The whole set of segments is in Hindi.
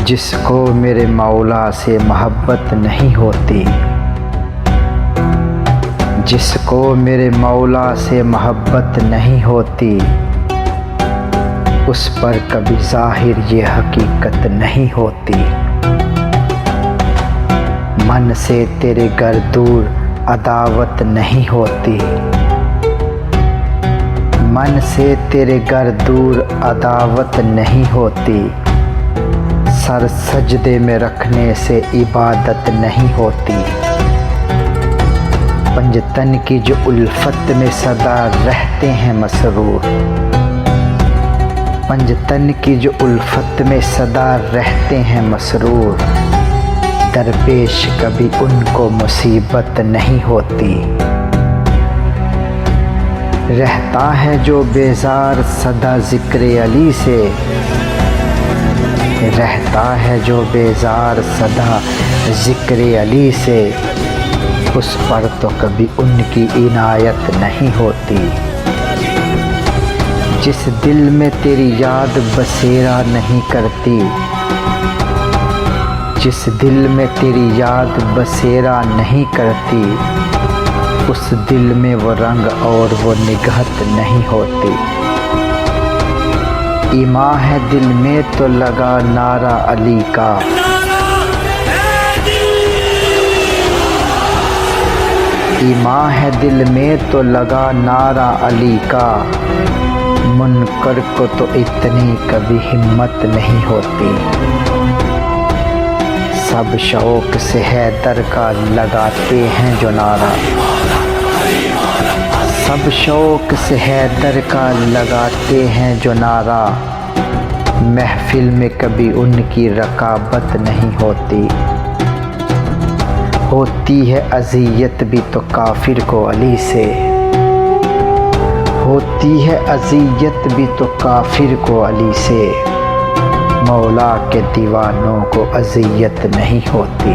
जिसको मेरे मौला से मोहब्बत नहीं होती, जिसको मेरे मौला से मोहब्बत नहीं होती, उस पर कभी ज़ाहिर ये हकीकत नहीं होती। मन से तेरे घर दूर अदावत नहीं होती, मन से तेरे घर दूर अदावत नहीं होती, सर सजदे में रखने से इबादत नहीं होती। पंजतन की जो उल्फत में सदा रहते हैं मसरूर, पंजतन की जो उल्फत में सदा रहते हैं मसरूर, दरपेश कभी उनको मुसीबत नहीं होती। रहता है जो बेजार सदा ज़िक्र अली से, रहता है जो बेजार सदा ज़िक्र अली से, उस पर तो कभी उनकी इनायत नहीं होती। जिस दिल में तेरी याद बसेरा नहीं करती, जिस दिल में तेरी याद बसेरा नहीं करती, उस दिल में वो रंग और वो निगहत नहीं होती। ईमान है दिल में तो लगा नारा अली का, ईमान है दिल में तो लगा नारा अली का, मुनकर को तो इतनी कभी हिम्मत नहीं होती। सब शौक से हैदर का लगाते हैं जो नारा, सब शौक से हैदर का लगाते हैं जो नारा, महफिल में कभी उनकी रकाबत नहीं होती। होती है अज़ियत भी तो काफिर को अली से, होती है अज़ियत भी तो काफिर को अली से, मौला के दीवानों को अज़ियत नहीं होती।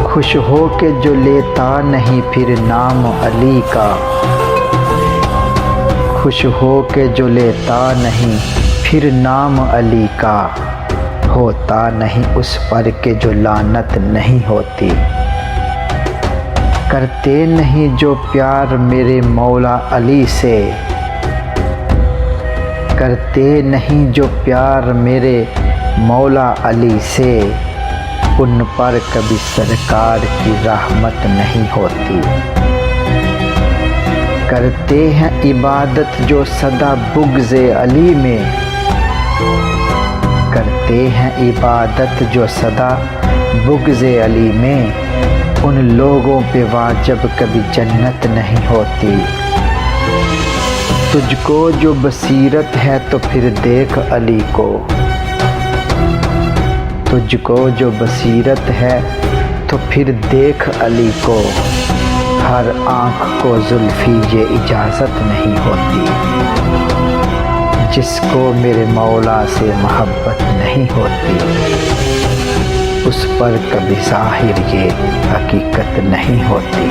खुश हो के जो लेता नहीं फिर नाम अली का, खुश हो के जो लेता नहीं फिर नाम अली का, होता नहीं उस पर के जो लानत नहीं होती। करते नहीं जो प्यार मेरे मौला अली से, करते नहीं जो प्यार मेरे मौला अली से, उन पर कभी सरकार की रहमत नहीं होती। करते हैं इबादत जो सदा बुग़्ज़े अली में, करते हैं इबादत जो सदा बुग़्ज़े अली में, उन लोगों पे वाजिब कभी जन्नत नहीं होती। तुझको जो बसीरत है तो फिर देख अली को, तुझको जो बसीरत है तो फिर देख अली को, हर आँख को जुल्फ़ी ये इजाज़त नहीं होती। जिसको मेरे मौला से मोहब्बत नहीं होती, उस पर कभी ज़ाहिर ये हकीकत नहीं होती।